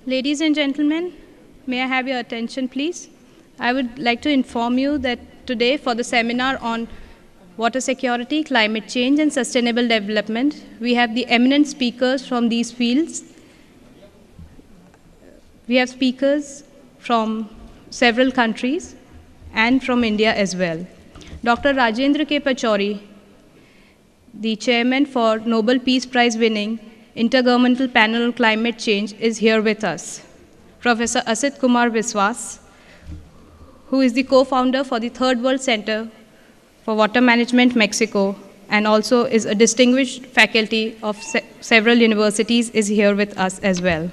Ladies and gentlemen, may I have your attention, please? I would like to inform you that today, for the seminar on water security, climate change, and sustainable development, we have the eminent speakers from these fields. We have speakers from several countries and from India as well. Dr. Rajendra K. Pachauri, the chairman for Nobel Peace Prize winning Intergovernmental Panel on Climate Change, is here with us. Professor Asit Kumar Biswas, who is the co-founder for the Third World Center for Water Management, Mexico, and also is a distinguished faculty of several universities, is here with us as well.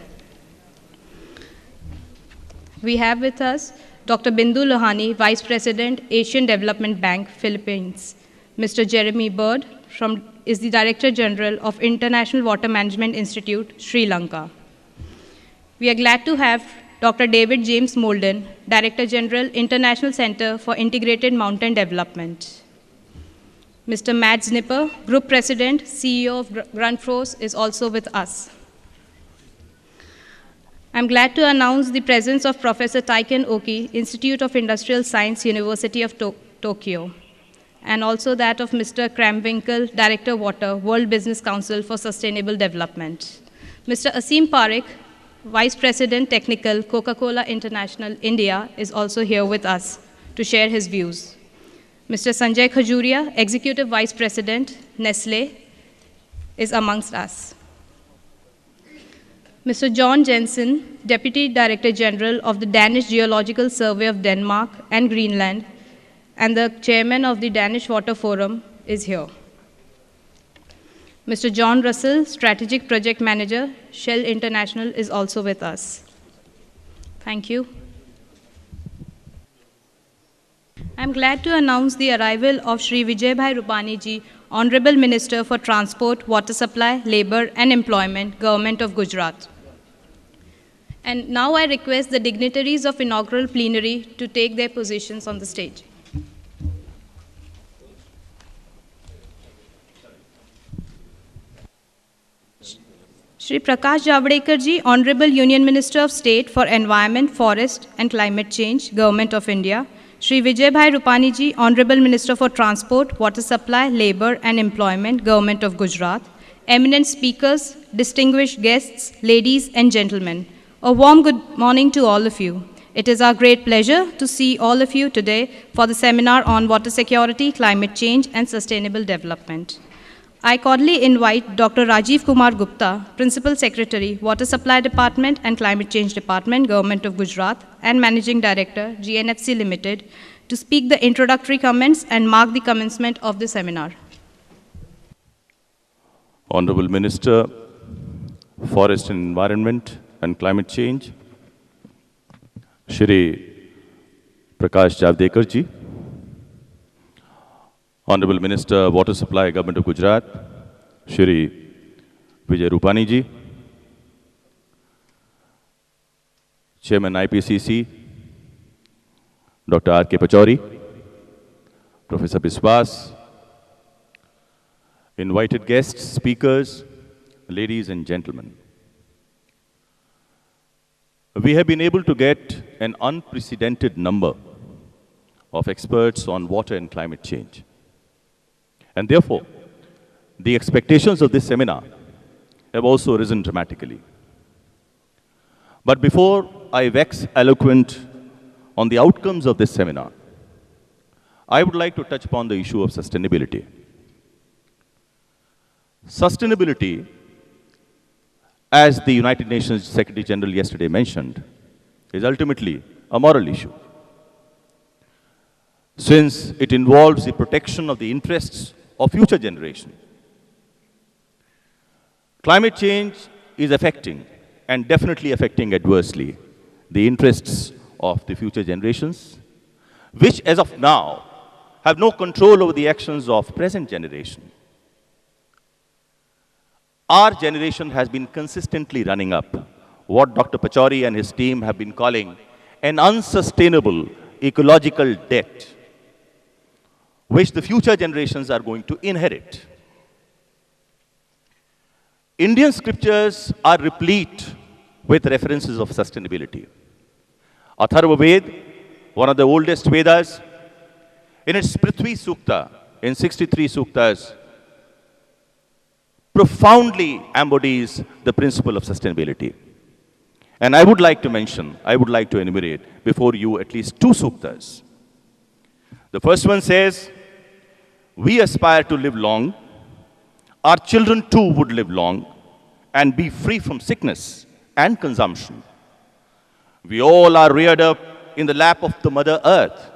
We have with us Dr. Bindu Lohani, Vice President, Asian Development Bank, Philippines. Mr. Jeremy Bird is the Director General of International Water Management Institute, Sri Lanka. We are glad to have Dr. David James Molden, Director General, International Center for Integrated Mountain Development. Mr. Matt Znipper, Group President, CEO of Grundfos, is also with us. I'm glad to announce the presence of Professor Taiken Oki, Institute of Industrial Science, University of Tokyo, and also that of Mr. Kramwinkel, Director Water, World Business Council for Sustainable Development. Mr. Asim Parekh, Vice President Technical, Coca-Cola International, India, is also here with us to share his views. Mr. Sanjay Khajuria, Executive Vice President, Nestle, is amongst us. Mr. John Jensen, Deputy Director General of the Danish Geological Survey of Denmark and Greenland, and the Chairman of the Danish Water Forum, is here. Mr. John Russell, Strategic Project Manager, Shell International, is also with us. Thank you. I'm glad to announce the arrival of Shri Vijay Bhai Rupani ji, Honorable Minister for Transport, Water Supply, Labour and Employment, Government of Gujarat. And now I request the dignitaries of inaugural plenary to take their positions on the stage. Shri Prakash Javadekar ji, Honorable Union Minister of State for Environment, Forest and Climate Change, Government of India. Shri Vijay Bhai Rupani ji, Honorable Minister for Transport, Water Supply, Labour and Employment, Government of Gujarat. Eminent speakers, distinguished guests, ladies and gentlemen, a warm good morning to all of you. It is our great pleasure to see all of you today for the seminar on water security, climate change and sustainable development. I cordially invite Dr. Rajiv Kumar Gupta, Principal Secretary, Water Supply Department and Climate Change Department, Government of Gujarat, and Managing Director, GNFC Limited, to speak the introductory comments and mark the commencement of the seminar. Honorable Minister, Forest and Environment and Climate Change, Shri Prakash Javadekar ji, Honorable Minister, Water Supply, Government of Gujarat, Shri Vijay Rupani ji, Chairman IPCC, Dr. R.K. Pachauri, Professor Biswas, invited guests, speakers, ladies and gentlemen. We have been able to get an unprecedented number of experts on water and climate change. And therefore, the expectations of this seminar have also risen dramatically. But before I wax eloquent on the outcomes of this seminar, I would like to touch upon the issue of sustainability. Sustainability, as the United Nations Secretary General yesterday mentioned, is ultimately a moral issue, since it involves the protection of the interests of future generations. Climate change is affecting, and definitely affecting adversely, the interests of the future generations, which as of now have no control over the actions of present generation. Our generation has been consistently running up what Dr. Pachauri and his team have been calling an unsustainable ecological debt, which the future generations are going to inherit. Indian scriptures are replete with references of sustainability. Atharva Ved, one of the oldest Vedas, in its Prithvi Sukta, in 63 Suktas, profoundly embodies the principle of sustainability. And I would like to mention, I would like to enumerate before you at least two suktas. The first one says, we aspire to live long, our children too would live long and be free from sickness and consumption. We all are reared up in the lap of the Mother Earth.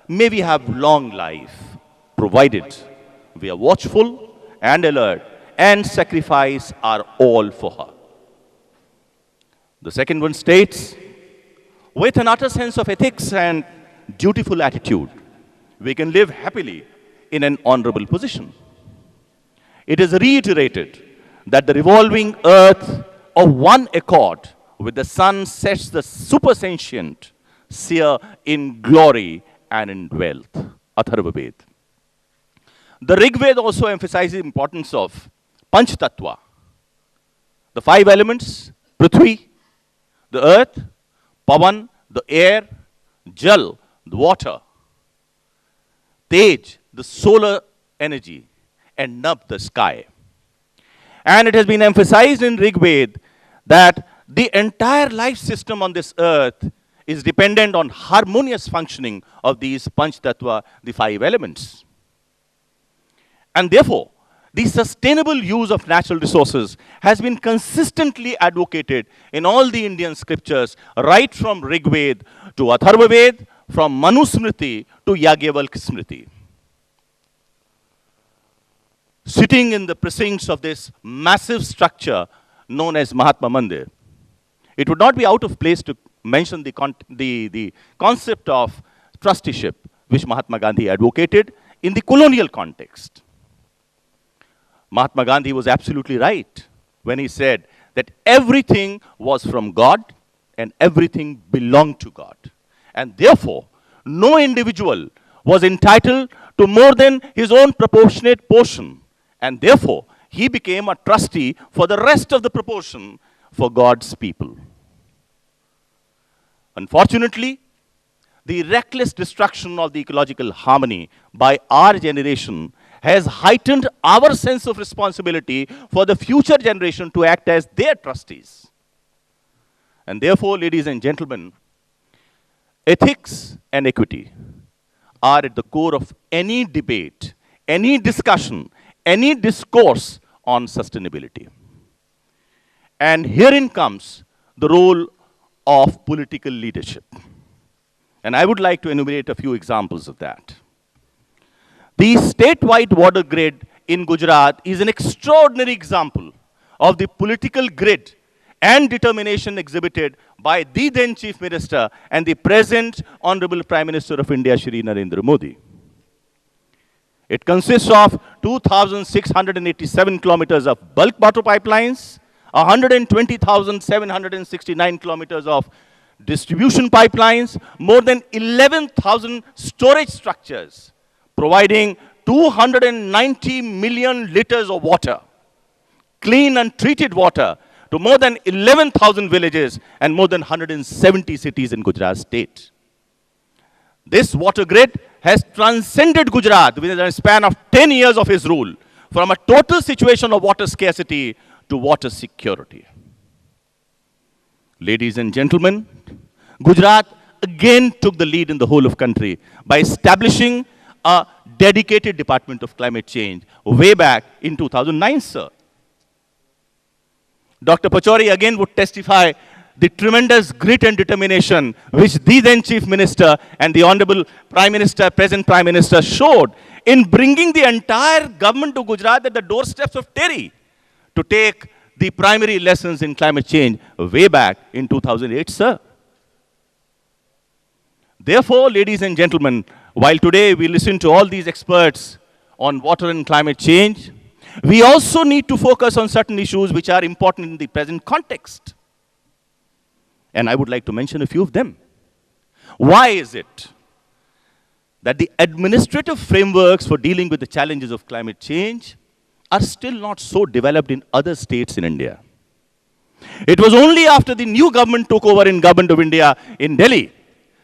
May we have long life, provided we are watchful and alert and sacrifice our all for her. The second one states, with an utter sense of ethics and dutiful attitude, we can live happily in an honorable position. It is reiterated that the revolving earth of one accord with the sun sets the supersentient seer in glory and in wealth. Atharva Ved. The Rig Veda also emphasizes the importance of Panch Tattva, the five elements: Prithvi, the earth; Pavan, the air; Jal, the water; Tej, the solar energy; and Nab, the sky. And it has been emphasized in Rig Veda that the entire life system on this earth is dependent on harmonious functioning of these Panch Tattva, the five elements. And therefore, the sustainable use of natural resources has been consistently advocated in all the Indian scriptures, right from Rig Veda to Atharva Veda, from Manu Smriti to Yagyavalkya Smriti. Sitting in the precincts of this massive structure known as Mahatma Mandir, it would not be out of place to mention the concept of trusteeship, which Mahatma Gandhi advocated in the colonial context. Mahatma Gandhi was absolutely right when he said that everything was from God and everything belonged to God. And therefore, no individual was entitled to more than his own proportionate portion. And therefore, he became a trustee for the rest of the proportion for God's people. Unfortunately, the reckless destruction of the ecological harmony by our generation has heightened our sense of responsibility for the future generation to act as their trustees. And therefore, ladies and gentlemen, ethics and equity are at the core of any debate, any discussion, any discourse on sustainability. And herein comes the role of political leadership. And I would like to enumerate a few examples of that. The statewide water grid in Gujarat is an extraordinary example of the political grid and determination exhibited by the then Chief Minister and the present Honorable Prime Minister of India, Shri Narendra Modi. It consists of 2,687 kilometers of bulk water pipelines, 120,769 kilometers of distribution pipelines, more than 11,000 storage structures, providing 290 million liters of water, clean and treated water, to more than 11,000 villages and more than 170 cities in Gujarat state. This water grid has transcended Gujarat within a span of 10 years of his rule, from a total situation of water scarcity to water security. Ladies and gentlemen, Gujarat again took the lead in the whole of country by establishing a dedicated Department of Climate Change way back in 2009, sir. Dr. Pachauri again would testify the tremendous grit and determination which the then Chief Minister and the Honorable Prime Minister, present Prime Minister, showed in bringing the entire government to Gujarat at the doorsteps of Terry to take the primary lessons in climate change way back in 2008, sir. Therefore, ladies and gentlemen, while today we listen to all these experts on water and climate change, we also need to focus on certain issues which are important in the present context. And I would like to mention a few of them. Why is it that the administrative frameworks for dealing with the challenges of climate change are still not so developed in other states in India? It was only after the new government took over in Government of India in Delhi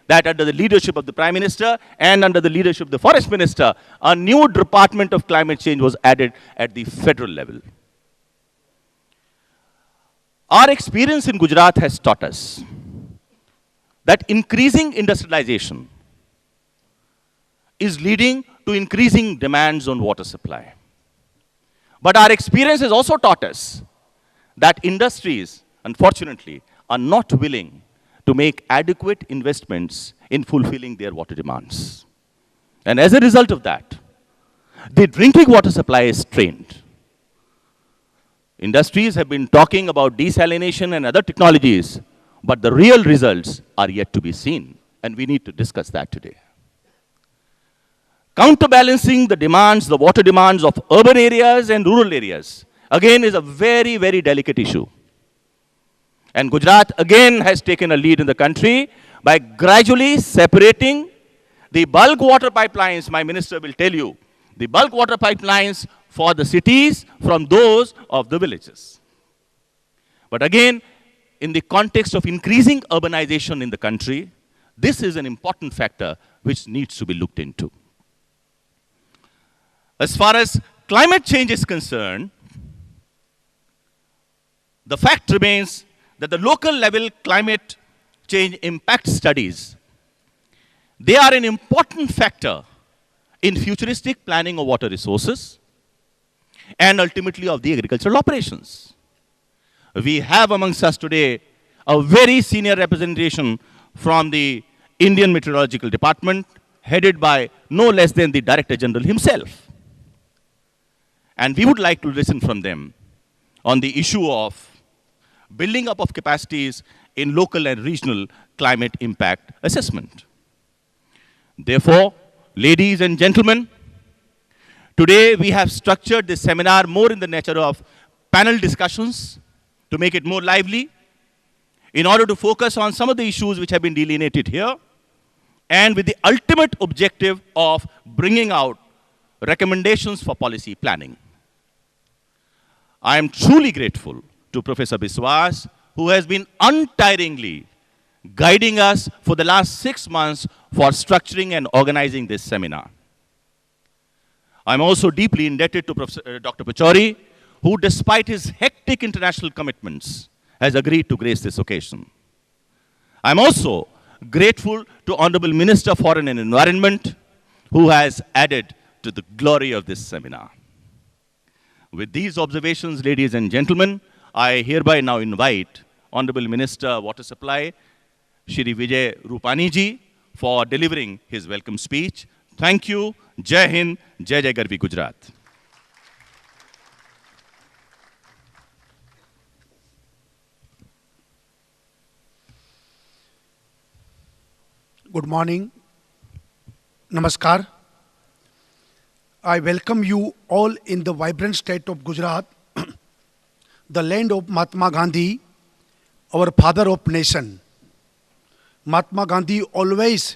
that under the leadership of the Prime Minister and under the leadership of the Forest Minister, a new Department of Climate Change was added at the federal level. Our experience in Gujarat has taught us that increasing industrialization is leading to increasing demands on water supply. But our experience has also taught us that industries, unfortunately, are not willing to make adequate investments in fulfilling their water demands. And as a result of that, the drinking water supply is strained. Industries have been talking about desalination and other technologies, but the real results are yet to be seen, and we need to discuss that today. Counterbalancing the demands, the water demands of urban areas and rural areas, again, is a very, very delicate issue. And Gujarat again has taken a lead in the country by gradually separating the bulk water pipelines, my minister will tell you, the bulk water pipelines for the cities from those of the villages. But again, in the context of increasing urbanization in the country, this is an important factor which needs to be looked into. As far as climate change is concerned, the fact remains that the local level climate change impact studies, they are an important factor in futuristic planning of water resources and ultimately of the agricultural operations. We have amongst us today a very senior representation from the Indian Meteorological Department, headed by no less than the Director General himself. And we would like to listen from them on the issue of building up of capacities in local and regional climate impact assessment. Therefore, ladies and gentlemen, today we have structured this seminar more in the nature of panel discussions to make it more lively, in order to focus on some of the issues which have been delineated here, and with the ultimate objective of bringing out recommendations for policy planning. I am truly grateful to Professor Biswas, who has been untiringly guiding us for the last 6 months for structuring and organizing this seminar. I'm also deeply indebted to Professor Dr. Pachauri, who despite his hectic international commitments has agreed to grace this occasion. I'm also grateful to Honorable Minister of Foreign and Environment, who has added to the glory of this seminar. With these observations, ladies and gentlemen, I hereby now invite Honorable Minister of Water Supply, Shri Vijay Rupani ji, for delivering his welcome speech. Thank you. Jai Hind, Jai Jai Garvi Gujarat. Good morning. Namaskar. I welcome you all in the vibrant state of Gujarat, the land of Mahatma Gandhi, our father of nation. Mahatma Gandhi always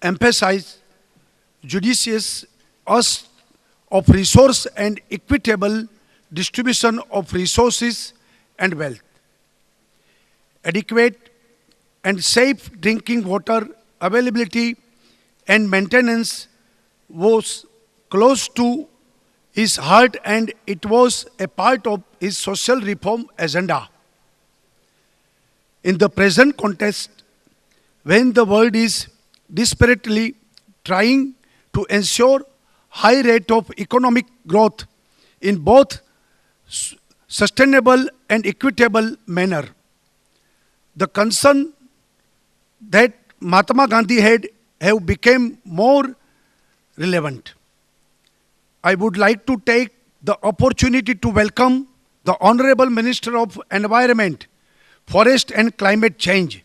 emphasized judicious use of resource and equitable distribution of resources and wealth. Adequate and safe drinking water availability and maintenance was close to his heart, and it was a part of his social reform agenda. In the present context, when the world is desperately trying to ensure high rate of economic growth in both sustainable and equitable manner, the concern that Mahatma Gandhi had have become more relevant. I would like to take the opportunity to welcome the Honorable Minister of Environment, Forest and Climate Change,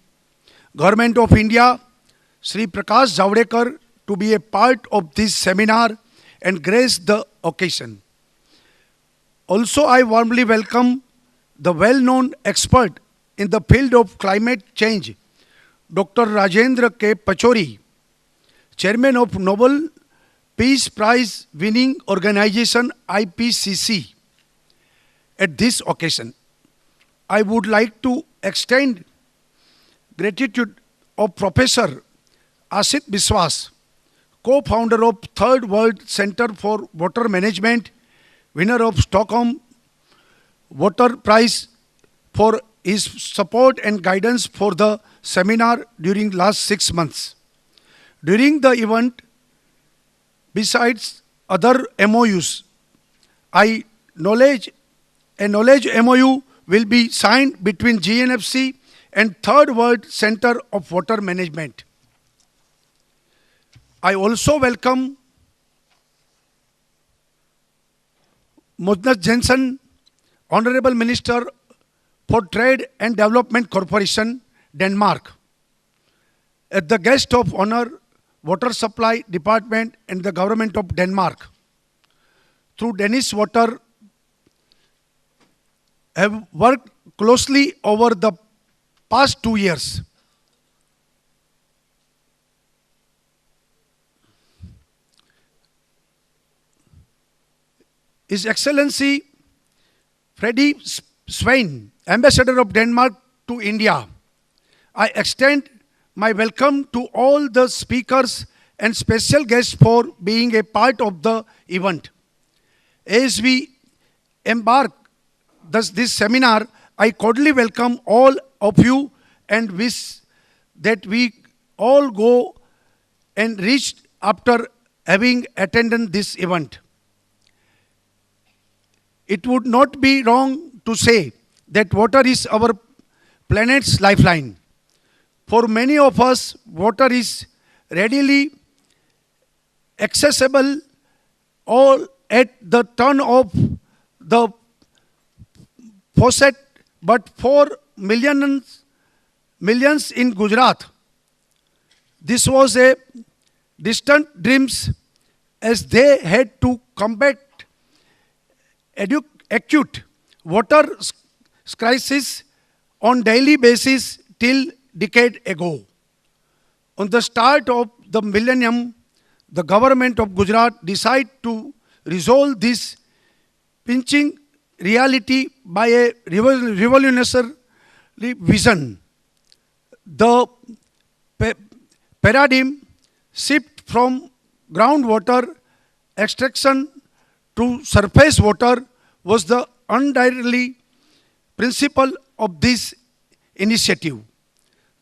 Government of India, Shri Prakash Javadekar, to be a part of this seminar and grace the occasion. Also, I warmly welcome the well-known expert in the field of climate change, Dr. Rajendra K. Pachauri, Chairman of Nobel Peace Prize winning organization IPCC, at this occasion. I would like to extend gratitude of Professor Asit Biswas, co-founder of Third World Center for Water Management, winner of Stockholm Water Prize, for his support and guidance for the seminar during last 6 months. During the event, besides other MOUs, a knowledge MOU will be signed between GNFC and Third World Center of Water Management. I also welcome Mogens Jensen, Honorable Minister for Trade and Development Corporation, Denmark, as the guest of honor, Water Supply Department and the Government of Denmark. Through Danish Water, have worked closely over the past 2 years. His Excellency Freddie Swain, Ambassador of Denmark to India, I extend my welcome to all the speakers and special guests for being a part of the event. As we embark this seminar, I cordially welcome all of you and wish that we all go enriched after having attended this event. It would not be wrong to say that water is our planet's lifeline. For many of us, water is readily accessible all at the turn of the faucet, but for millions in Gujarat, this was a distant dreams, as they had to combat acute water crisis on daily basis till decade ago. On the start of the millennium, the government of Gujarat decided to resolve this pinching reality by a revolutionary vision. The paradigm shift from groundwater extraction to surface water was the undoubtedly principle of this initiative.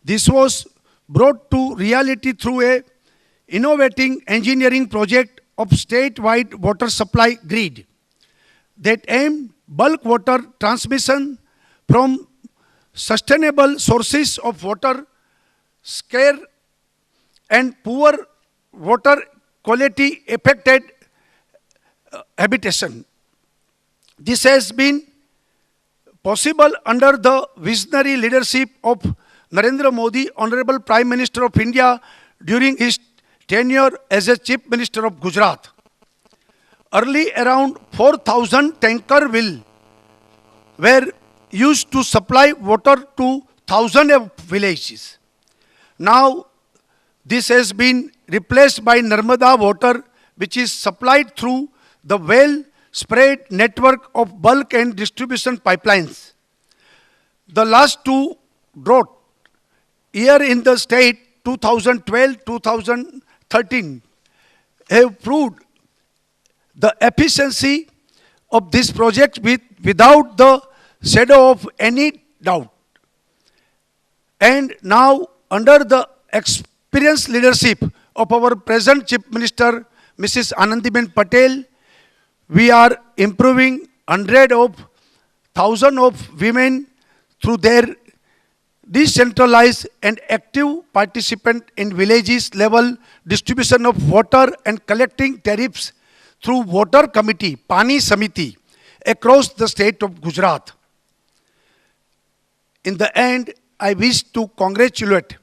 This was brought to reality through a innovating engineering project of statewide water supply grid that aimed bulk water transmission from sustainable sources of water, scarce and poor water quality affected habitation. This has been possible under the visionary leadership of Narendra Modi, Honorable Prime Minister of India, during his tenure as a Chief Minister of Gujarat. Early, around 4,000 tanker were used to supply water to thousands of villages. Now, this has been replaced by Narmada water, which is supplied through the well-spread network of bulk and distribution pipelines. The last two drought year in the state, 2012-2013, have proved the efficiency of this project without the shadow of any doubt. And now, under the experienced leadership of our present Chief Minister, Mrs. Anandiben Patel, we are improving hundreds of thousands of women through their decentralized and active participation in villages level distribution of water and collecting tariffs through Water Committee, Pani Samiti, across the state of Gujarat. In the end, I wish to congratulate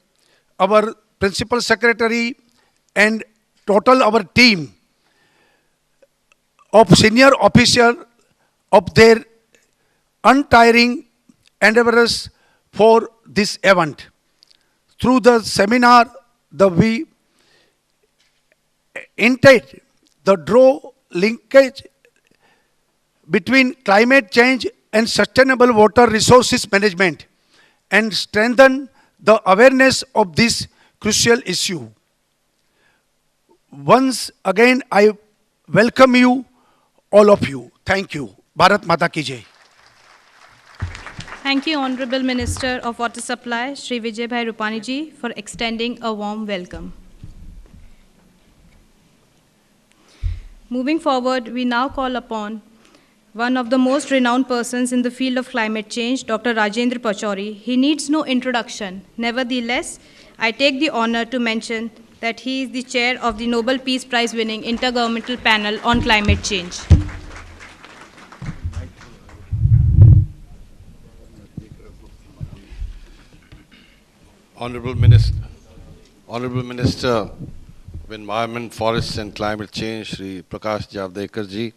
our Principal Secretary and total our team of senior officers of their untiring endeavors for this event. Through the seminar, we intend the draw linkage between climate change and sustainable water resources management and strengthen the awareness of this crucial issue. Once again, I welcome you, all of you. Thank you. Bharat Mata Ki Jai. Thank you, Honorable Minister of Water Supply, Shri Vijay Bhai Rupani ji, for extending a warm welcome. Moving forward, we now call upon one of the most renowned persons in the field of climate change, Dr. Rajendra Pachauri. He needs no introduction. Nevertheless, I take the honor to mention that he is the chair of the Nobel Peace Prize winning Intergovernmental Panel on Climate Change. Honorable Minister of Environment, Forests and Climate Change, Shri Prakash Javadekar ji,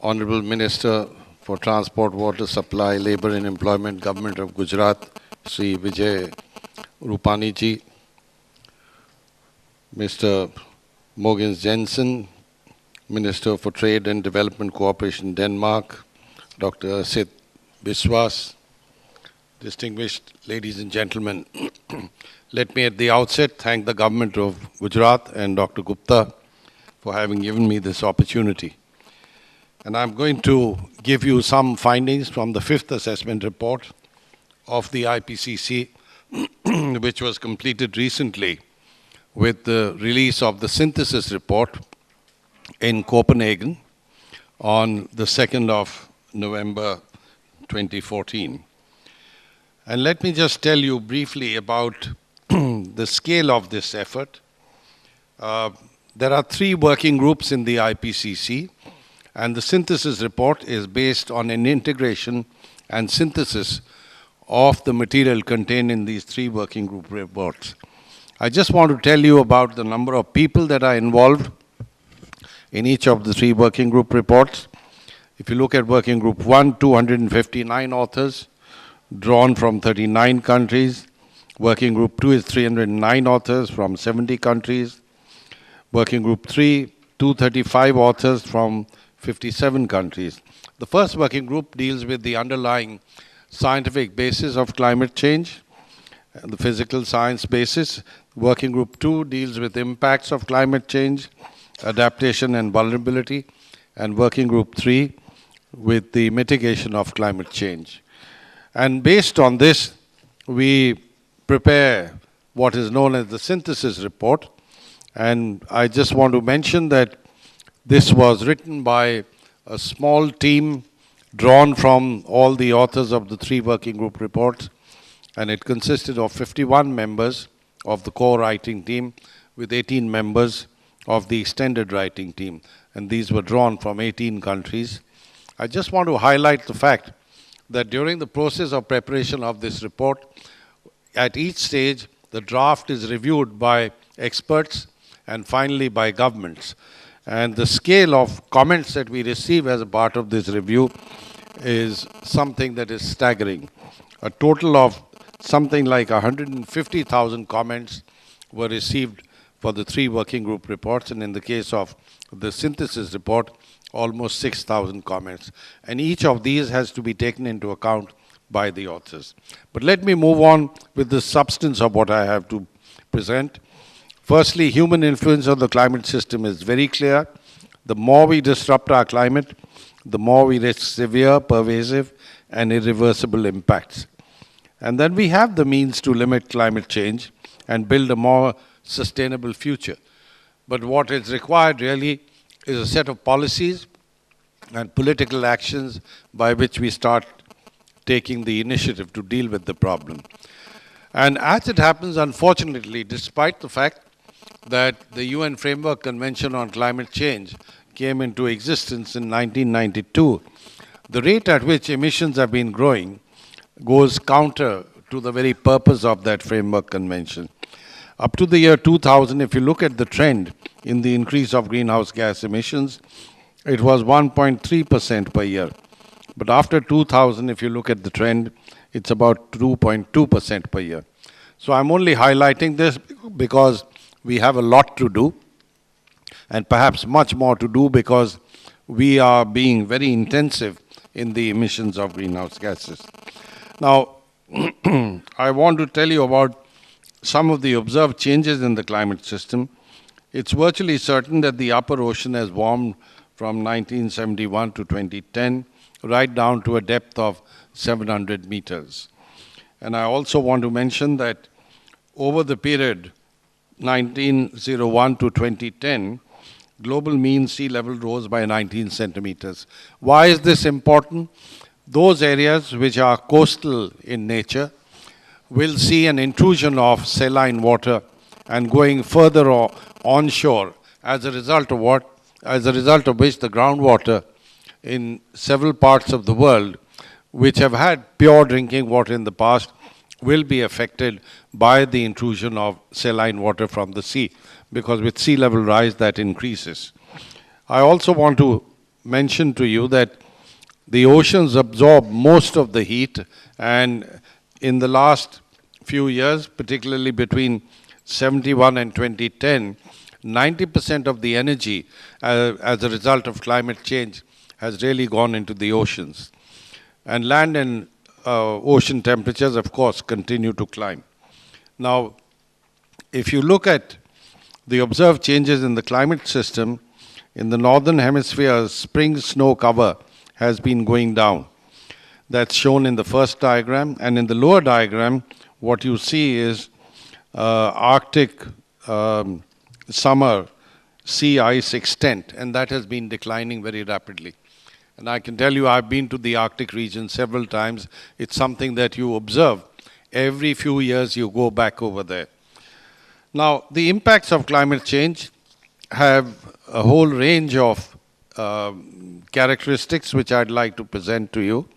Honorable Minister for Transport, Water Supply, Labour and Employment, Government of Gujarat, Shri Vijay Rupani ji, Mr. Mogens Jensen, Minister for Trade and Development Cooperation, Denmark, Dr. Sid Biswas, distinguished ladies and gentlemen, let me at the outset thank the government of Gujarat and Dr. Gupta for having given me this opportunity. And I'm going to give you some findings from the fifth assessment report of the IPCC, which was completed recently with the release of the synthesis report in Copenhagen on the 2nd of November 2014. And let me just tell you briefly about the scale of this effort. There are 3 working groups in the IPCC, and the synthesis report is based on an integration and synthesis of the material contained in these 3 working group reports. I just want to tell you about the number of people that are involved in each of the 3 working group reports. If you look at working group 1, 259 authors, drawn from 39 countries. Working group 2 is 309 authors from 70 countries. Working group 3, 235 authors from 57 countries. The first working group deals with the underlying scientific basis of climate change, the physical science basis. Working group 2 deals with impacts of climate change, adaptation and vulnerability. And working group 3 with the mitigation of climate change. And based on this, we prepare what is known as the synthesis report. And I just want to mention that this was written by a small team drawn from all the authors of the 3 working group reports. And it consisted of 51 members of the core writing team with 18 members of the extended writing team. And these were drawn from 18 countries. I just want to highlight the fact that during the process of preparation of this report, at each stage, the draft is reviewed by experts and finally by governments. And the scale of comments that we receive as a part of this review is something that is staggering. A total of something like 150,000 comments were received for the 3 working group reports, and in the case of the synthesis report, almost 6,000 comments. And each of these has to be taken into account by the authors. But let me move on with the substance of what I have to present. Firstly, human influence on the climate system is very clear. The more we disrupt our climate, the more we risk severe, pervasive, and irreversible impacts. And then we have the means to limit climate change and build a more sustainable future. But what is required really is a set of policies and political actions by which we start taking the initiative to deal with the problem. And as it happens, unfortunately, despite the fact that the UN Framework Convention on Climate Change came into existence in 1992, the rate at which emissions have been growing goes counter to the very purpose of that Framework Convention. Up to the year 2000, if you look at the trend in the increase of greenhouse gas emissions, it was 1.3% per year. But after 2000, if you look at the trend, it's about 2.2% per year. So I'm only highlighting this because we have a lot to do, and perhaps much more to do because we are being very intensive in the emissions of greenhouse gases. Now, I want to tell you about some of the observed changes in the climate system. It's virtually certain that the upper ocean has warmed from 1971 to 2010, right down to a depth of 700 meters. And I also want to mention that over the period 1901 to 2010, global mean sea level rose by 19 centimeters. Why is this important? Those areas which are coastal in nature will see an intrusion of saline water and going further onshore, as a result of what? As a result of which the groundwater in several parts of the world which have had pure drinking water in the past will be affected by the intrusion of saline water from the sea, because with sea level rise that increases. I also want to mention to you that the oceans absorb most of the heat, and in the last few years, particularly between 71 and 2010, 90% of the energy as a result of climate change has really gone into the oceans. And land and ocean temperatures, of course, continue to climb. Now, if you look at the observed changes in the climate system, in the northern hemisphere, spring snow cover has been going down. That's shown in the first diagram. And in the lower diagram, what you see is Arctic summer sea ice extent, and that has been declining very rapidly. And I can tell you, I've been to the Arctic region several times. It's something that you observe. Every few years you go back over there. Now, the impacts of climate change have a whole range of characteristics which I'd like to present to you.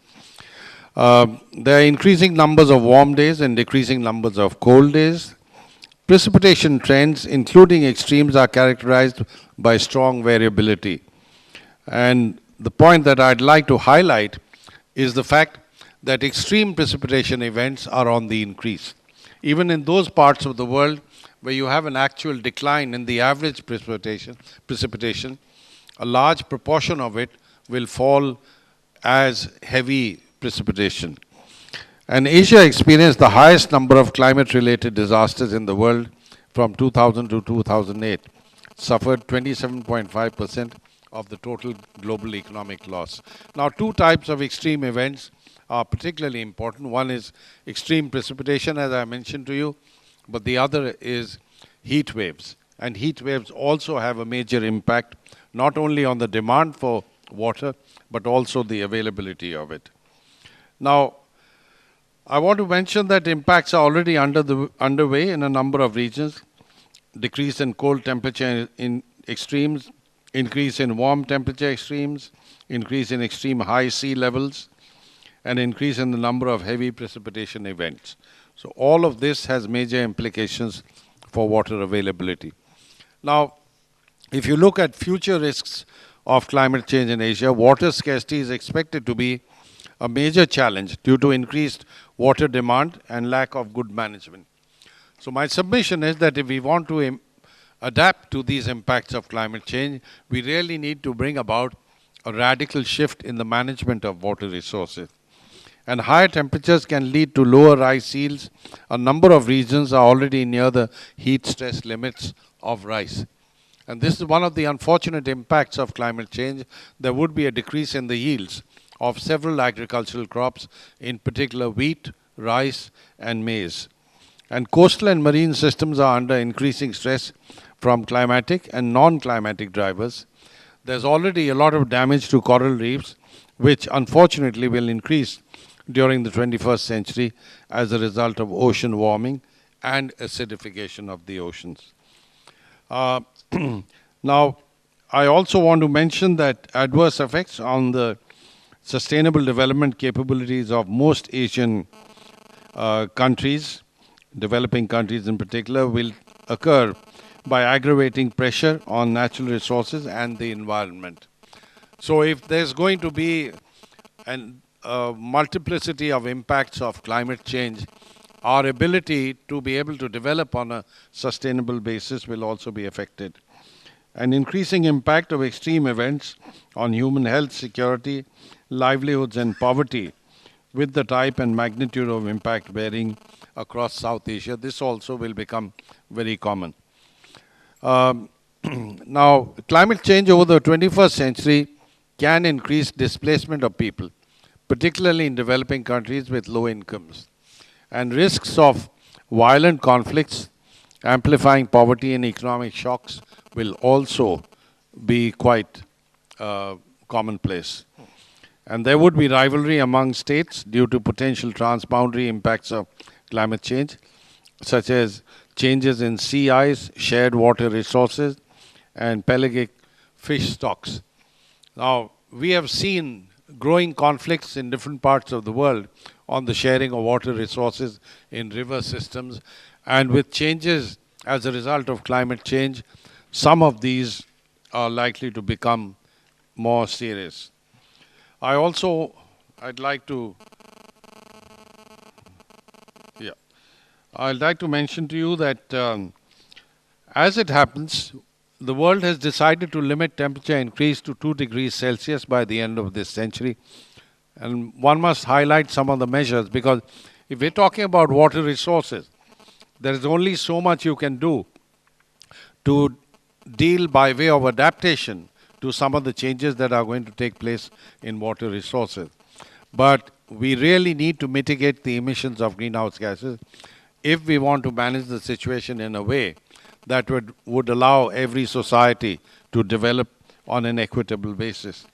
There are increasing numbers of warm days and decreasing numbers of cold days. Precipitation trends, including extremes, are characterized by strong variability. And the point that I'd like to highlight is the fact that extreme precipitation events are on the increase. Even in those parts of the world where you have an actual decline in the average precipitation, a large proportion of it will fall as heavy precipitation. And Asia experienced the highest number of climate-related disasters in the world from 2000 to 2008, suffered 27.5% of the total global economic loss. Now, two types of extreme events are particularly important. One is extreme precipitation, as I mentioned to you, but the other is heat waves. And heat waves also have a major impact, not only on the demand for water, but also the availability of it. Now, I want to mention that impacts are already underway in a number of regions. Decrease in cold temperature in extremes, increase in warm temperature extremes, increase in extreme high sea levels, and increase in the number of heavy precipitation events. So all of this has major implications for water availability. Now, if you look at future risks of climate change in Asia, water scarcity is expected to be a major challenge due to increased water demand and lack of good management. So my submission is that if we want to adapt to these impacts of climate change, we really need to bring about a radical shift in the management of water resources. And higher temperatures can lead to lower rice yields. A number of regions are already near the heat stress limits of rice. And this is one of the unfortunate impacts of climate change. There would be a decrease in the yields of several agricultural crops, in particular wheat, rice, and maize. And coastal and marine systems are under increasing stress from climatic and non-climatic drivers. There's already a lot of damage to coral reefs, which unfortunately will increase during the 21st century as a result of ocean warming and acidification of the oceans. Now, I also want to mention that adverse effects on the sustainable development capabilities of most Asian countries, developing countries in particular, will occur by aggravating pressure on natural resources and the environment. So if there's going to be a multiplicity of impacts of climate change, our ability to be able to develop on a sustainable basis will also be affected. an increasing impact of extreme events on human health, security, livelihoods, and poverty, with the type and magnitude of impact varying across South Asia. This also will become very common. Now, climate change over the 21st century can increase displacement of people, particularly in developing countries with low incomes, and risks of violent conflicts, amplifying poverty and economic shocks will also be quite commonplace. And there would be rivalry among states due to potential transboundary impacts of climate change, such as changes in sea ice, shared water resources, and pelagic fish stocks. Now, we have seen growing conflicts in different parts of the world on the sharing of water resources in river systems, and with changes as a result of climate change, some of these are likely to become more serious. I'd like to mention to you that as it happens, the world has decided to limit temperature increase to 2 degrees Celsius by the end of this century. And one must highlight some of the measures, because if we're talking about water resources, there is only so much you can do to deal by way of adaptation to some of the changes that are going to take place in water resources. But we really need to mitigate the emissions of greenhouse gases if we want to manage the situation in a way that would allow every society to develop on an equitable basis.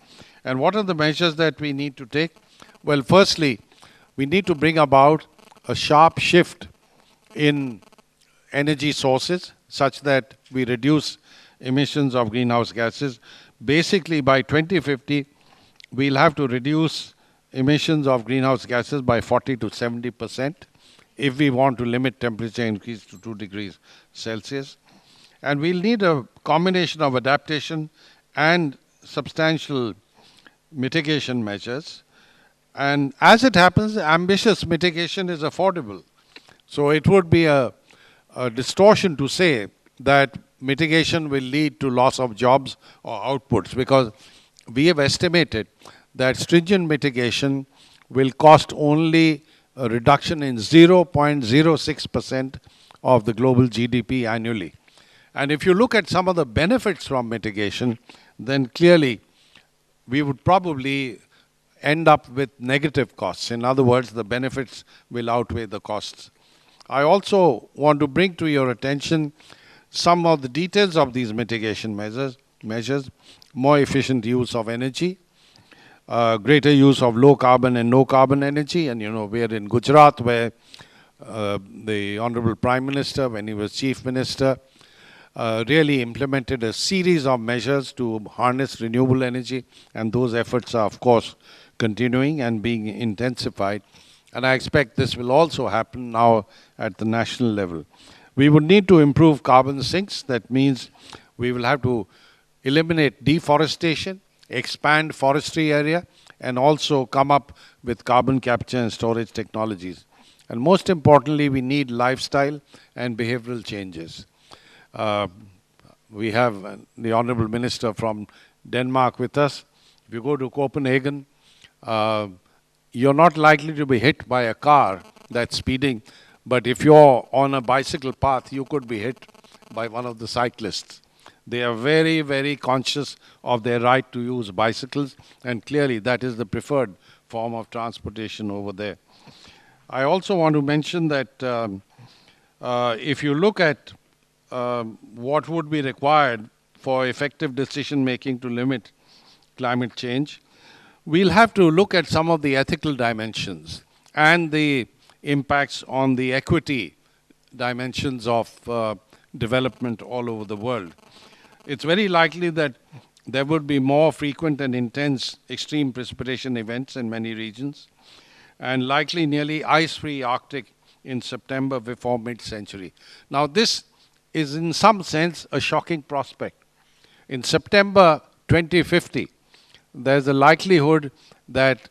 And what are the measures that we need to take? Well, firstly, we need to bring about a sharp shift in energy sources such that we reduce emissions of greenhouse gases. Basically, by 2050, we'll have to reduce emissions of greenhouse gases by 40 to 70% if we want to limit temperature increase to 2 degrees Celsius. And we'll need a combination of adaptation and substantial mitigation measures. And as it happens, ambitious mitigation is affordable. So it would be a distortion to say that mitigation will lead to loss of jobs or outputs, because we have estimated that stringent mitigation will cost only a reduction in 0.06% of the global GDP annually. And if you look at some of the benefits from mitigation, then clearly we would probably end up with negative costs. In other words, the benefits will outweigh the costs. I also want to bring to your attention some of the details of these mitigation measures, more efficient use of energy, greater use of low carbon and no carbon energy. And we're in Gujarat, where the Honorable Prime Minister, when he was Chief Minister, really implemented a series of measures to harness renewable energy, and those efforts are, of course, continuing and being intensified. And I expect this will also happen now at the national level. We would need to improve carbon sinks. That means we will have to eliminate deforestation, expand forestry area, and also come up with carbon capture and storage technologies. And most importantly, we need lifestyle and behavioral changes. We have the Honorable Minister from Denmark with us. If you go to Copenhagen, you're not likely to be hit by a car that's speeding, but if you're on a bicycle path, you could be hit by one of the cyclists. They are very, very conscious of their right to use bicycles, and clearly that is the preferred form of transportation over there. I also want to mention that if you look at what would be required for effective decision making to limit climate change, we'll have to look at some of the ethical dimensions and the impacts on the equity dimensions of development all over the world. It's very likely that there would be more frequent and intense extreme precipitation events in many regions, and likely nearly ice-free Arctic in September before mid-century. Now, this is in some sense a shocking prospect. In September 2050, there's a likelihood that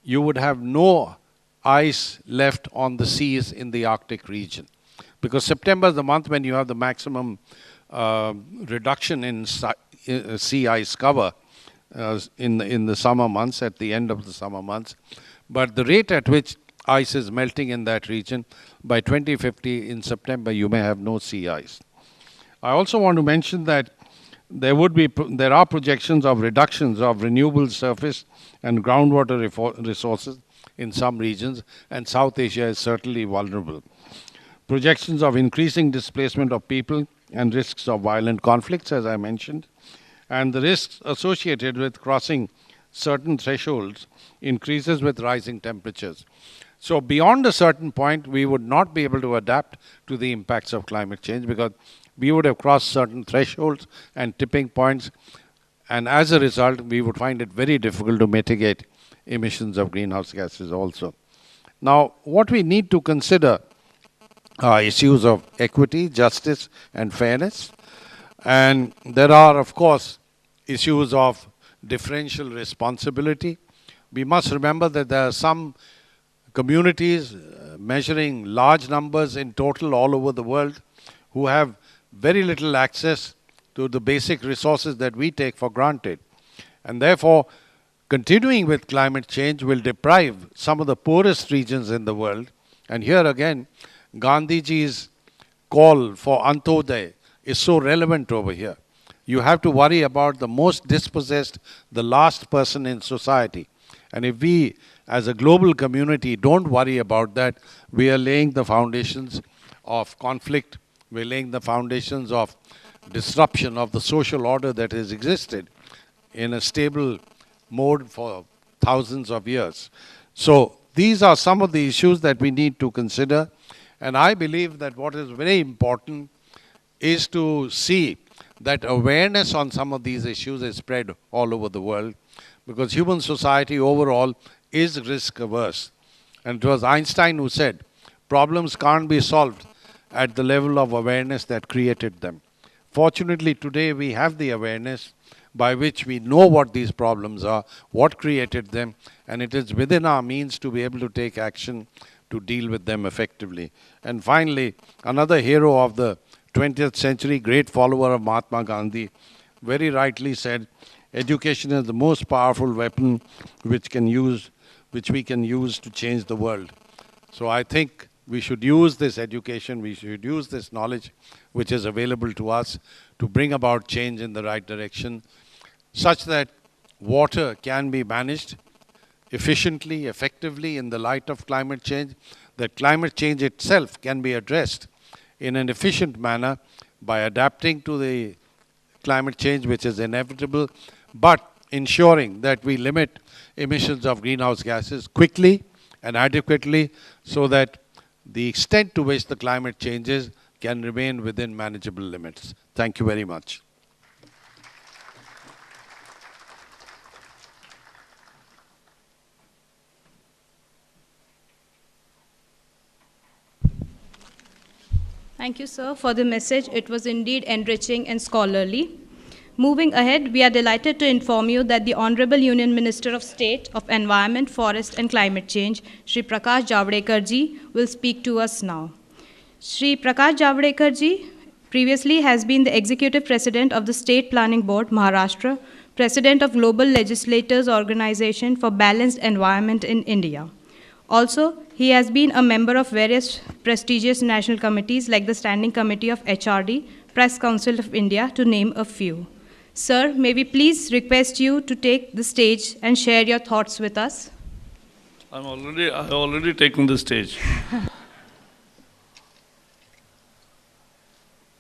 you would have no ice left on the seas in the Arctic region, because September is the month when you have the maximum reduction in sea ice cover in the summer months, at the end of the summer months. But the rate at which ice is melting in that region, by 2050 in September, you may have no sea ice. I also want to mention that there are projections of reductions of renewable surface and groundwater resources in some regions, and South Asia is certainly vulnerable. Projections of increasing displacement of people and risks of violent conflicts, as I mentioned, and the risks associated with crossing certain thresholds increases with rising temperatures. So beyond a certain point, we would not be able to adapt to the impacts of climate change because we would have crossed certain thresholds and tipping points, and as a result, we would find it very difficult to mitigate emissions of greenhouse gases also. Now, what we need to consider are issues of equity, justice, and fairness. And there are, of course, issues of differential responsibility. We must remember that there are some communities measuring large numbers in total all over the world who have very little access to the basic resources that we take for granted. And therefore, continuing with climate change will deprive some of the poorest regions in the world. And here again, Gandhiji's call for Antodaya is so relevant over here. You have to worry about the most dispossessed, the last person in society. And if we, as a global community, don't worry about that, we are laying the foundations of conflict, we're laying the foundations of disruption of the social order that has existed in a stable mode for thousands of years. So these are some of the issues that we need to consider. And I believe that what is very important is to see that awareness on some of these issues is spread all over the world, because human society overall is risk averse. And it was Einstein who said, problems can't be solved at the level of awareness that created them. Fortunately, today we have the awareness by which we know what these problems are, what created them, and it is within our means to be able to take action to deal with them effectively. And finally, another hero of the 20th century, great follower of Mahatma Gandhi, very rightly said, education is the most powerful weapon which we can use to change the world. So I think we should use this education, we should use this knowledge which is available to us to bring about change in the right direction, such that water can be managed efficiently, effectively in the light of climate change, that climate change itself can be addressed in an efficient manner by adapting to the climate change which is inevitable, but ensuring that we limit emissions of greenhouse gases quickly and adequately so that the extent to which the climate changes can remain within manageable limits. Thank you very much. Thank you, sir, for the message. It was indeed enriching and scholarly. Moving ahead, we are delighted to inform you that the Honorable Union Minister of State of Environment, Forest and Climate Change, Shri Prakash Javadekar ji, will speak to us now. Shri Prakash Javadekar ji previously has been the Executive President of the State Planning Board, Maharashtra, President of Global Legislators Organization for Balanced Environment in India. Also, he has been a member of various prestigious national committees like the Standing Committee of HRD, Press Council of India, to name a few. Sir, may we please request you to take the stage and share your thoughts with us? I've already taken the stage.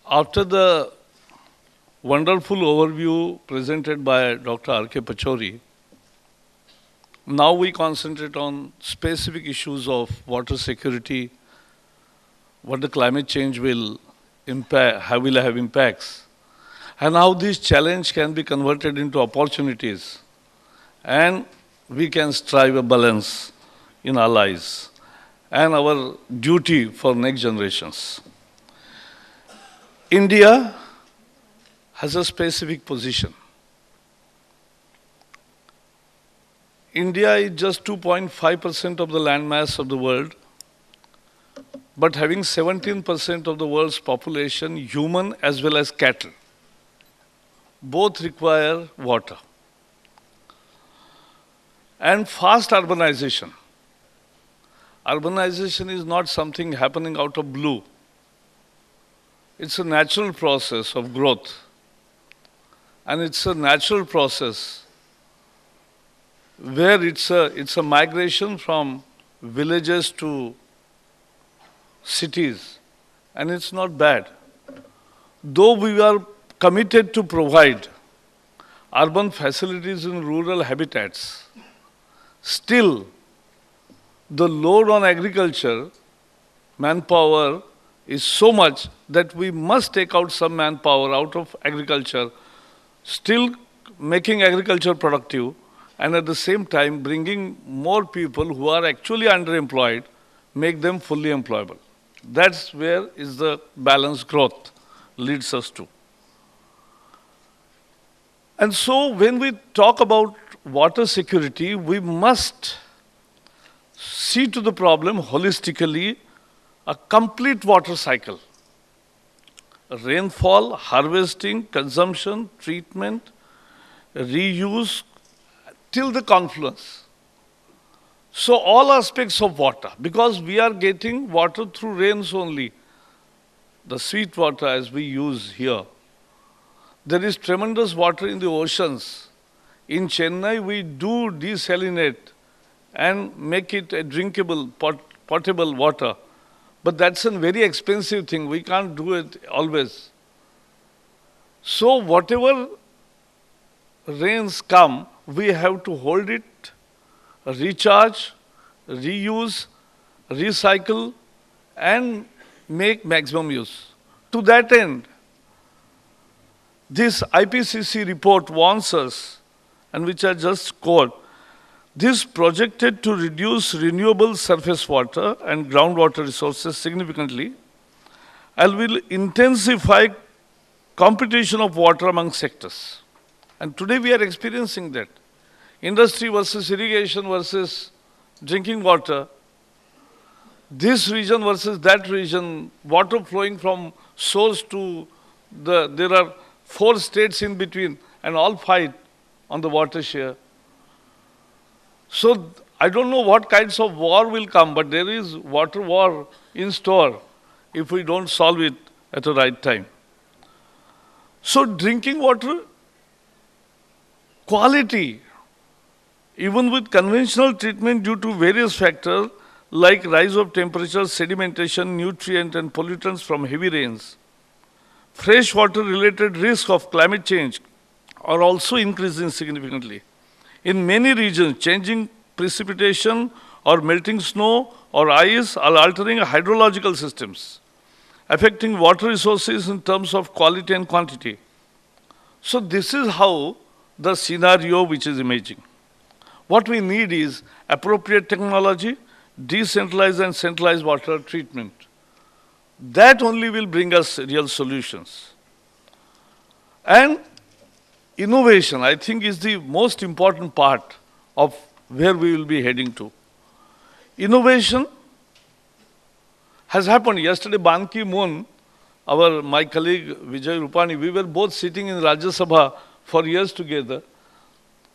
After the wonderful overview presented by Dr. R.K. Pachori, now we concentrate on specific issues of water security, what the climate change will have impacts, and how this challenge can be converted into opportunities, and we can strive a balance in our lives and our duty for next generations. India has a specific position. India is just 2.5% of the landmass of the world, but having 17% of the world's population, human as well as cattle. Both require water. And fast urbanization. Urbanization is not something happening out of blue. It's a natural process of growth. And it's a natural process where it's a migration from villages to cities. And it's not bad. Though we are committed to provide urban facilities in rural habitats, still the load on agriculture, manpower, is so much that we must take out some manpower out of agriculture, still making agriculture productive, and at the same time bringing more people who are actually underemployed, make them fully employable. That's where is the balanced growth leads us to. And so when we talk about water security, we must see to the problem holistically, a complete water cycle. Rainfall, harvesting, consumption, treatment, reuse, till the confluence. So all aspects of water, because we are getting water through rains only, the sweet water as we use here. There is tremendous water in the oceans. In Chennai, we do desalinate and make it a drinkable, potable water. But that's a very expensive thing. We can't do it always. So whatever rains come, we have to hold it, recharge, reuse, recycle, and make maximum use. To that end, this IPCC report warns us, and which I just quote, this projected to reduce renewable surface water and groundwater resources significantly and will intensify competition of water among sectors. And today we are experiencing that. Industry versus irrigation versus drinking water. This region versus that region, water flowing from source to there are 4 states in between and all fight on the water share. So I don't know what kinds of war will come, but there is water war in store if we don't solve it at the right time. So drinking water quality, even with conventional treatment due to various factors like rise of temperature, sedimentation, nutrient and pollutants from heavy rains, freshwater related risk of climate change are also increasing significantly. In many regions, changing precipitation or melting snow or ice are altering hydrological systems, affecting water resources in terms of quality and quantity. So this is how the scenario which is emerging. What we need is appropriate technology, decentralized and centralized water treatment. That only will bring us real solutions. And innovation, I think, is the most important part of where we will be heading to. Innovation has happened. Yesterday, Ban Ki-moon, my colleague Vijay Rupani, we were both sitting in Rajya Sabha for years together.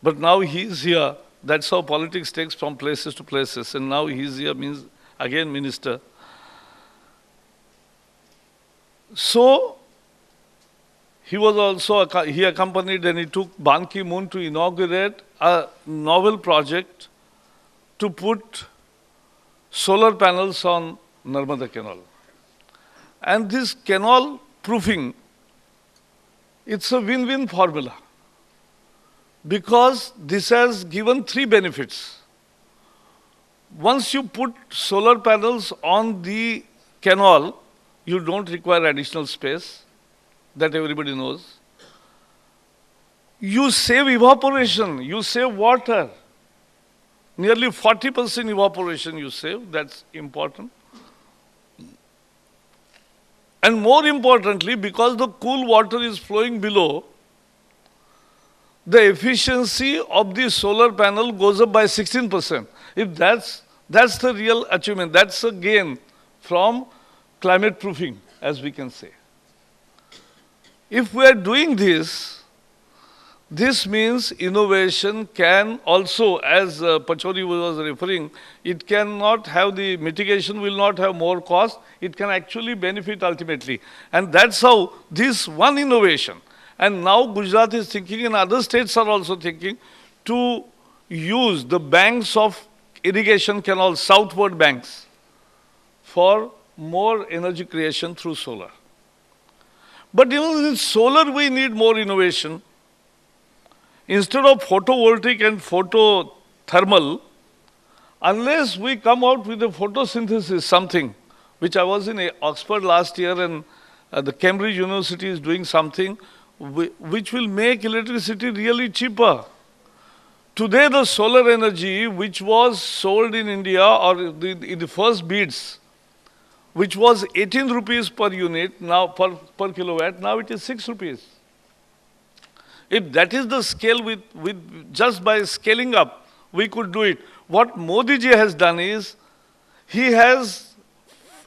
But now he is here. That's how politics takes from places to places. And now he is here, means again minister. So, he was also, he accompanied and he took Ban Ki-moon to inaugurate a novel project to put solar panels on Narmada Canal. And this canal proofing, it's a win-win formula because this has given 3 benefits. Once you put solar panels on the canal, you don't require additional space. That everybody knows. You save evaporation, you save water. Nearly 40% evaporation you save, that's important. And more importantly, because the cool water is flowing below, the efficiency of the solar panel goes up by 16%. If that's the real achievement, that's a gain from climate proofing, as we can say. If we are doing this, this means innovation can also, as Pachori was referring, it cannot have the mitigation, will not have more cost, it can actually benefit ultimately. And that's how this one innovation, and now Gujarat is thinking and other states are also thinking to use the banks of irrigation canals, southward banks, for more energy creation through solar. But in solar we need more innovation. Instead of photovoltaic and photothermal, unless we come out with a photosynthesis, something, which I was in Oxford last year and the Cambridge University is doing something which will make electricity really cheaper. Today the solar energy which was sold in India or in the first bids, which was 18 rupees per unit, now per kilowatt, now it is 6 rupees. If that is the scale with just by scaling up, we could do it. What Modi ji has done is, he has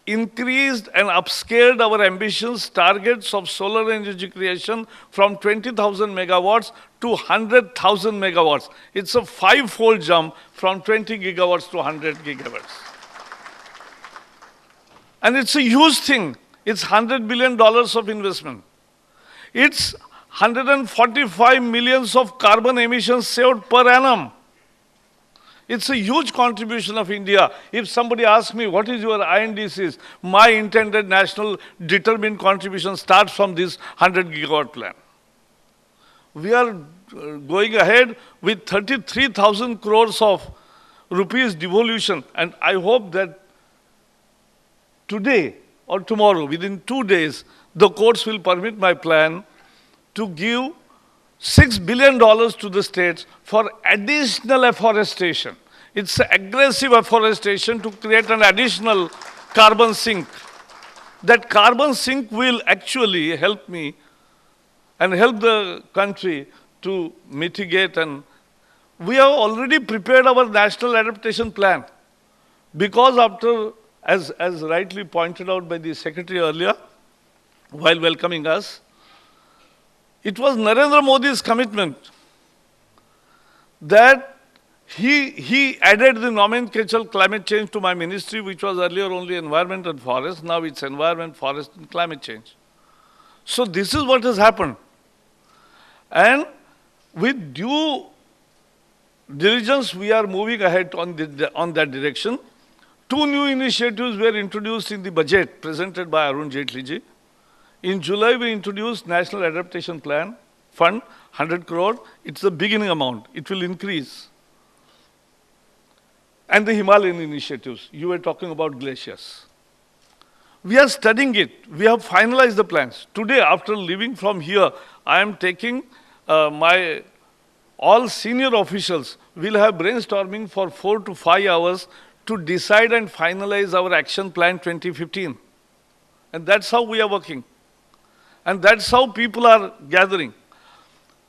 increased and upscaled our ambitions, targets of solar energy creation from 20,000 megawatts to 100,000 megawatts. It's a 5-fold jump from 20 gigawatts to 100 gigawatts. And it's a huge thing. It's $100 billion of investment. It's 145 millions of carbon emissions saved per annum. It's a huge contribution of India. If somebody asks me, what is your INDCs? My intended national determined contribution starts from this 100 gigawatt plan. We are going ahead with 33,000 crores of rupees devolution. And I hope that today or tomorrow, within 2 days, the courts will permit my plan to give $6 billion to the states for additional afforestation. It's aggressive afforestation to create an additional carbon sink. That carbon sink will actually help me and help the country to mitigate. And we have already prepared our national adaptation plan. Because after, as rightly pointed out by the Secretary earlier, while welcoming us, it was Narendra Modi's commitment that he added the nomenclature climate change to my ministry, which was earlier only environment and forest. Now it's environment, forest and climate change. So this is what has happened. And with due diligence, we are moving ahead on that direction. 2 new initiatives were introduced in the budget presented by Arun Jaitley ji. In July, we introduced National Adaptation Plan Fund, 100 crore. It's the beginning amount. It will increase. And the Himalayan initiatives. You were talking about glaciers. We are studying it. We have finalized the plans. Today, after leaving from here, I am taking all senior officials will have brainstorming for 4 to 5 hours to decide and finalize our action plan 2015. And that's how we are working. And that's how people are gathering.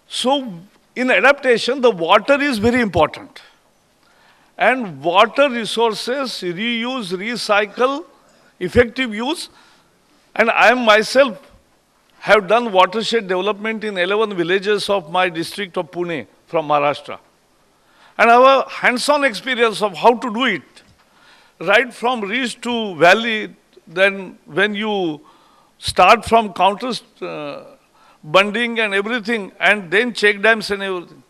So, in adaptation, the water is very important. And water resources, reuse, recycle, effective use. And I myself have done watershed development in 11 villages of my district of Pune from Maharashtra. And I have a hands-on experience of how to do it. Right from reach to valley, then when you start from counters, bunding and everything, and then check dams and everything.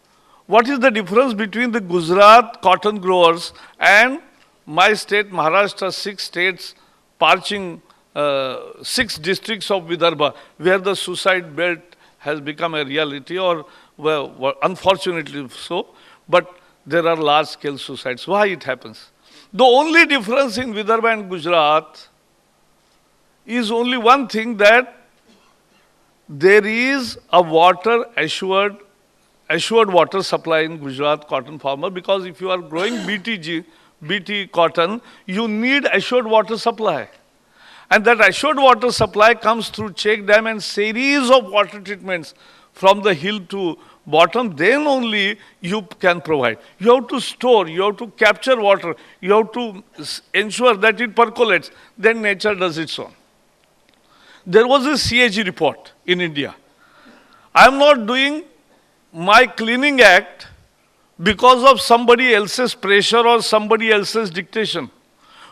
What is the difference between the Gujarat cotton growers and my state, Maharashtra, 6 states, parching 6 districts of Vidarbha, where the suicide belt has become a reality, or well, unfortunately so, but there are large-scale suicides. Why it happens? The only difference in Vidarbha and Gujarat is only one thing, that there is a water assured water supply in Gujarat cotton farmer, because if you are growing BT cotton, you need assured water supply. And that assured water supply comes through check dam and series of water treatments from the hill to bottom, then only you can provide. You have to store, you have to capture water, you have to ensure that it percolates, then nature does its own. There was a CAG report in India. I am not doing my cleaning act because of somebody else's pressure or somebody else's dictation.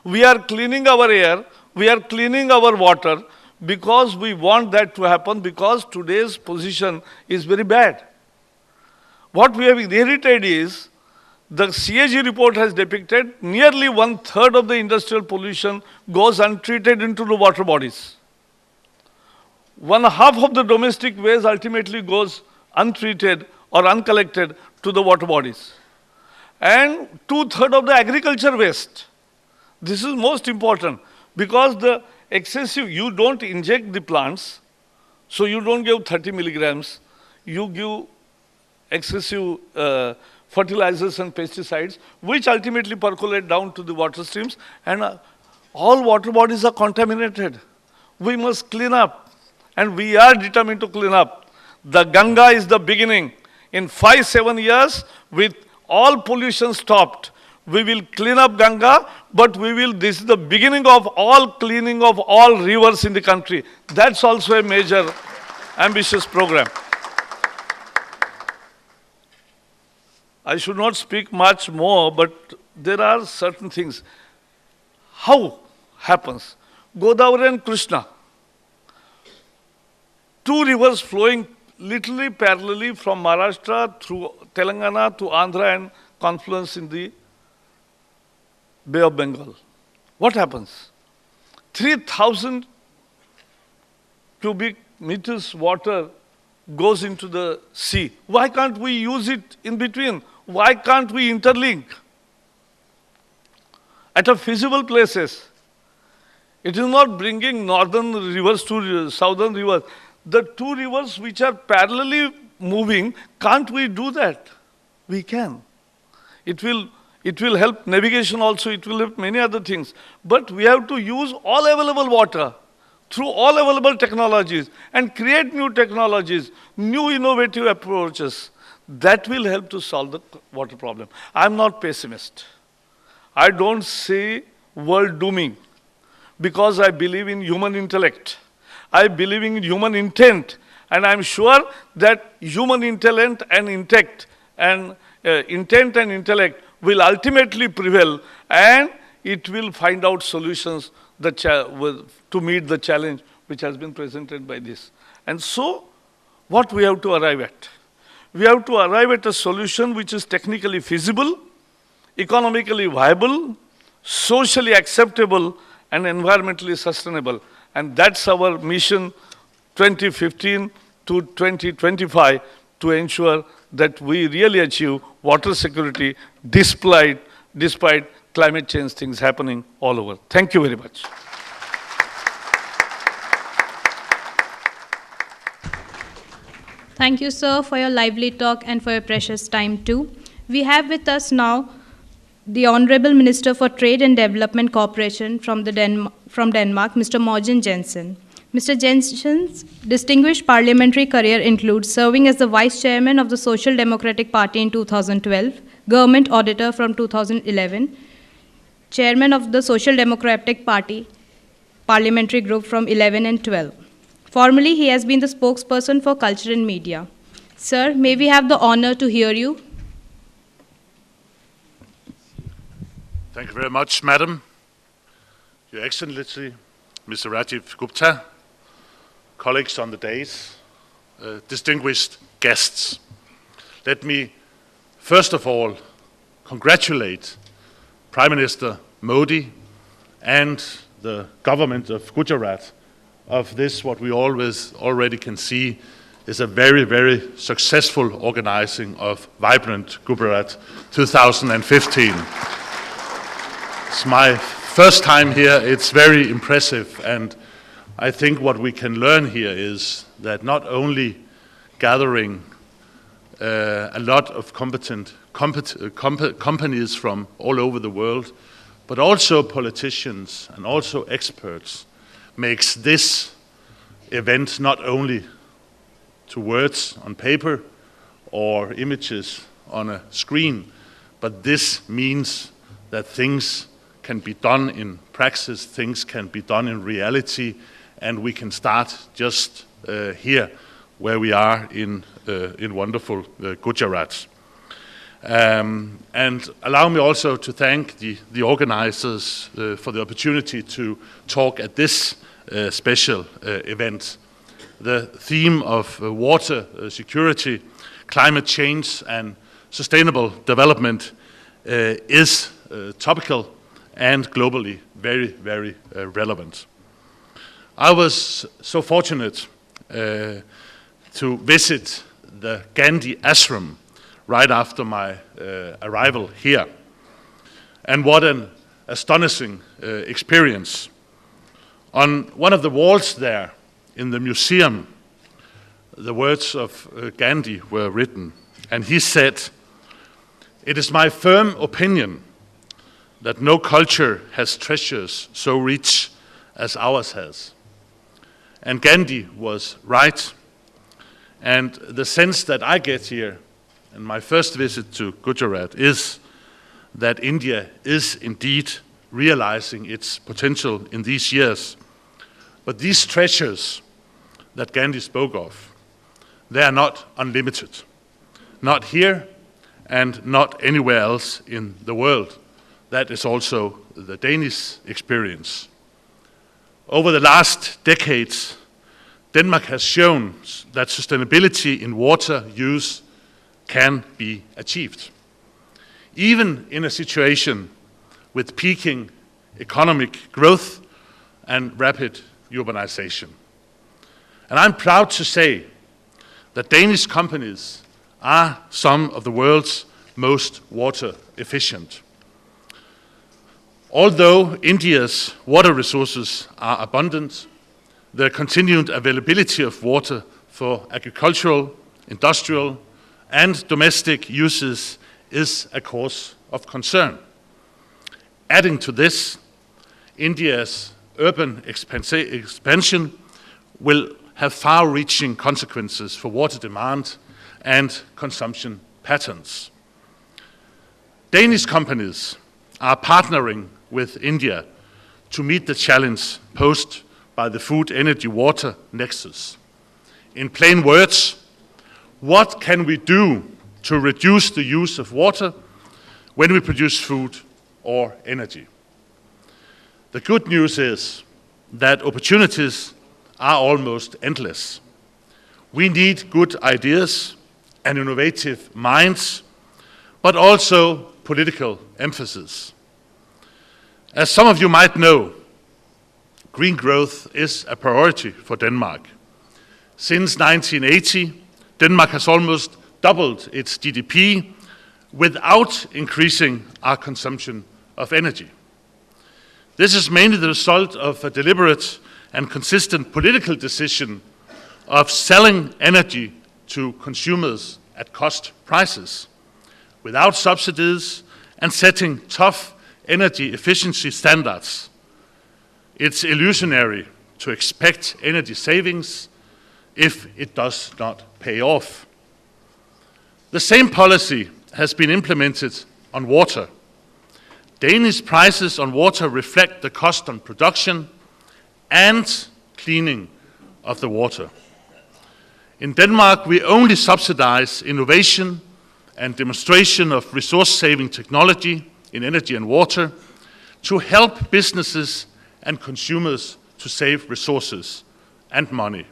We are cleaning our air, we are cleaning our water because we want that to happen, because today's position is very bad. What we have inherited is, the CAG report has depicted nearly 1/3 of the industrial pollution goes untreated into the water bodies. 1/2 of the domestic waste ultimately goes untreated or uncollected to the water bodies. And 2/3 of the agriculture waste. This is most important because the excessive, you don't inject the plants, so you don't give 30 milligrams, you give excessive fertilizers and pesticides, which ultimately percolate down to the water streams, and all water bodies are contaminated. We must clean up, and we are determined to clean up. The Ganga is the beginning. In 5-7 years, with all pollution stopped, we will clean up Ganga, but this is the beginning of all cleaning of all rivers in the country. That's also a major, ambitious program. I should not speak much more, but there are certain things. How happens? Godavari and Krishna, two rivers flowing literally parallelly from Maharashtra through Telangana to Andhra and confluence in the Bay of Bengal. What happens? 3,000 cubic meters water goes into the sea. Why can't we use it in between? Why can't we interlink at a feasible places? It is not bringing northern rivers to southern rivers. The two rivers which are parallelly moving, can't we do that? We can. It will help navigation also, it will help many other things. But we have to use all available water through all available technologies and create new technologies, new innovative approaches. That will help to solve the water problem. I'm not pessimist. I don't say world dooming because I believe in human intellect. I believe in human intent, and I'm sure that human intent and intent will ultimately prevail, and it will find out solutions to meet the challenge which has been presented by this. And so, what we have to arrive at? We have to arrive at a solution which is technically feasible, economically viable, socially acceptable, and environmentally sustainable. And that's our mission 2015 to 2025 to ensure that we really achieve water security despite climate change things happening all over. Thank you very much. Thank you, sir, for your lively talk and for your precious time too. We have with us now the Honorable Minister for Trade and Development Cooperation from Denmark, Mr. Mogens Jensen. Mr. Jensen's distinguished parliamentary career includes serving as the Vice Chairman of the Social Democratic Party in 2012, Government Auditor from 2011, Chairman of the Social Democratic Party Parliamentary Group from 11 and 12. Formerly, he has been the spokesperson for culture and media. Sir, may we have the honor to hear you? Thank you very much, Madam. Your Excellency, Mr. Rajiv Gupta, colleagues on the dais, distinguished guests. Let me, first of all, congratulate Prime Minister Modi and the government of Gujarat of this, what we always already can see is a very, very successful organizing of Vibrant Gujarat 2015. It's my first time here. It's very impressive, and I think what we can learn here is that not only gathering a lot of competent companies from all over the world, but also politicians and also experts makes this event not only to words on paper or images on a screen, but this means that things can be done in praxis, things can be done in reality, and we can start just here where we are in wonderful Gujarat. And allow me also to thank the organizers for the opportunity to talk at this special event. The theme of water security, climate change and sustainable development is topical and globally very, very relevant. I was so fortunate to visit the Gandhi Ashram right after my arrival here. And what an astonishing experience. On one of the walls there in the museum, the words of Gandhi were written, and he said, "It is my firm opinion that no culture has treasures so rich as ours has." And Gandhi was right. And the sense that I get here in my first visit to Gujarat is that India is indeed realizing its potential in these years. But these treasures that Gandhi spoke of, they are not unlimited. Not here and not anywhere else in the world. That is also the Danish experience. Over the last decades, Denmark has shown that sustainability in water use can be achieved, even in a situation with peaking economic growth and rapid urbanization. And I'm proud to say that Danish companies are some of the world's most water efficient. Although India's water resources are abundant, the continued availability of water for agricultural, industrial, and domestic uses is a cause of concern. Adding to this, India's urban expansion will have far-reaching consequences for water demand and consumption patterns. Danish companies are partnering with India to meet the challenge posed by the food, energy, water nexus. In plain words, what can we do to reduce the use of water when we produce food or energy? The good news is that opportunities are almost endless. We need good ideas and innovative minds, but also political emphasis. As some of you might know, green growth is a priority for Denmark. Since 1980, Denmark has almost doubled its GDP without increasing our consumption of energy. This is mainly the result of a deliberate and consistent political decision of selling energy to consumers at cost prices, without subsidies, and setting tough energy efficiency standards. It's illusionary to expect energy savings if it does not pay off. The same policy has been implemented on water. Danish prices on water reflect the cost on production and cleaning of the water. In Denmark, we only subsidize innovation and demonstration of resource-saving technology in energy and water to help businesses and consumers to save resources and money.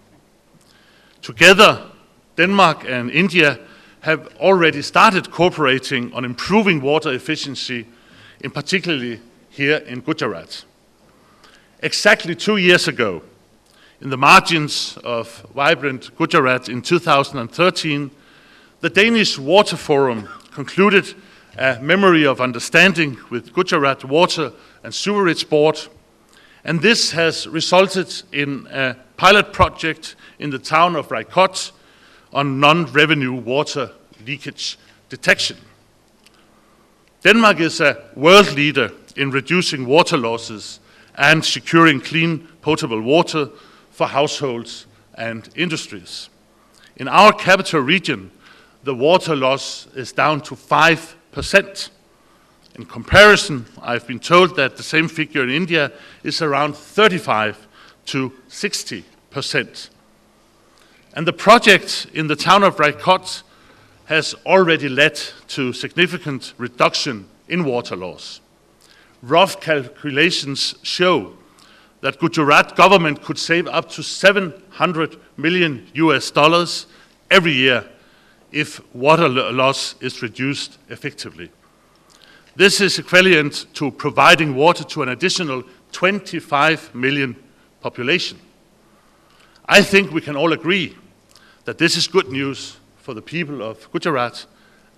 Together, Denmark and India have already started cooperating on improving water efficiency, in particularly here in Gujarat. Exactly 2 years ago, in the margins of Vibrant Gujarat in 2013, the Danish Water Forum concluded a memory of understanding with Gujarat Water and Sewerage Board, and this has resulted in a pilot project in the town of Raikot on non-revenue water leakage detection. Denmark is a world leader in reducing water losses and securing clean, potable water for households and industries. In our capital region, the water loss is down to 5%. In comparison, I've been told that the same figure in India is around 35%. to 60%. And the project in the town of Raikot has already led to significant reduction in water loss. Rough calculations show that Gujarat government could save up to $700 million every year if water loss is reduced effectively. This is equivalent to providing water to an additional 25 million population. I think we can all agree that this is good news for the people of Gujarat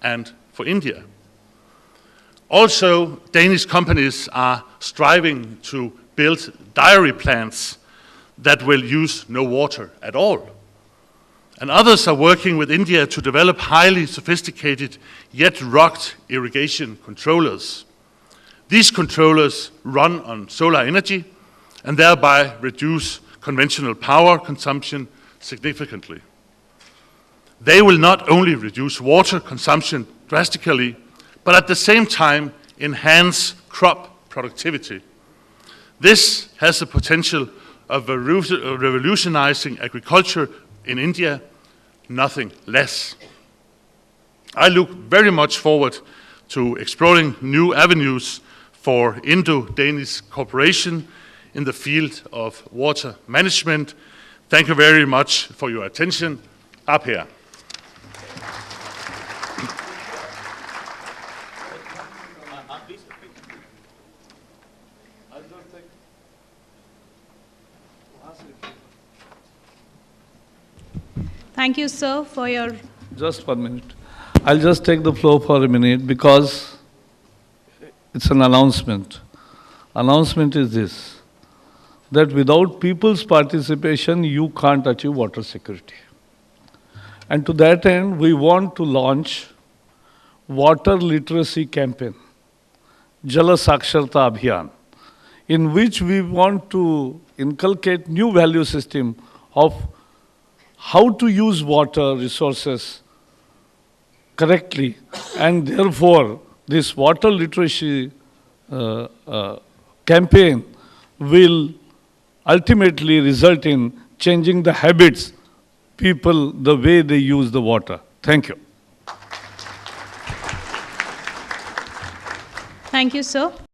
and for India. Also, Danish companies are striving to build dairy plants that will use no water at all. And others are working with India to develop highly sophisticated yet rugged irrigation controllers. These controllers run on solar energy and thereby reduce conventional power consumption significantly. They will not only reduce water consumption drastically, but at the same time enhance crop productivity. This has the potential of revolutionizing agriculture in India, nothing less. I look very much forward to exploring new avenues for Indo-Danish cooperation in the field of water management. Thank you very much for your attention. Up here. Thank you, sir, for your... Just 1 minute. I'll just take the floor for a minute because it's an announcement. Announcement is this, that without people's participation, you can't achieve water security. And to that end, we want to launch water literacy campaign, Jala Saksharta Abhiyan, in which we want to inculcate new value system of how to use water resources correctly, and therefore this water literacy campaign will ultimately result in changing the habits, people, the way they use the water. Thank you. Thank you, sir.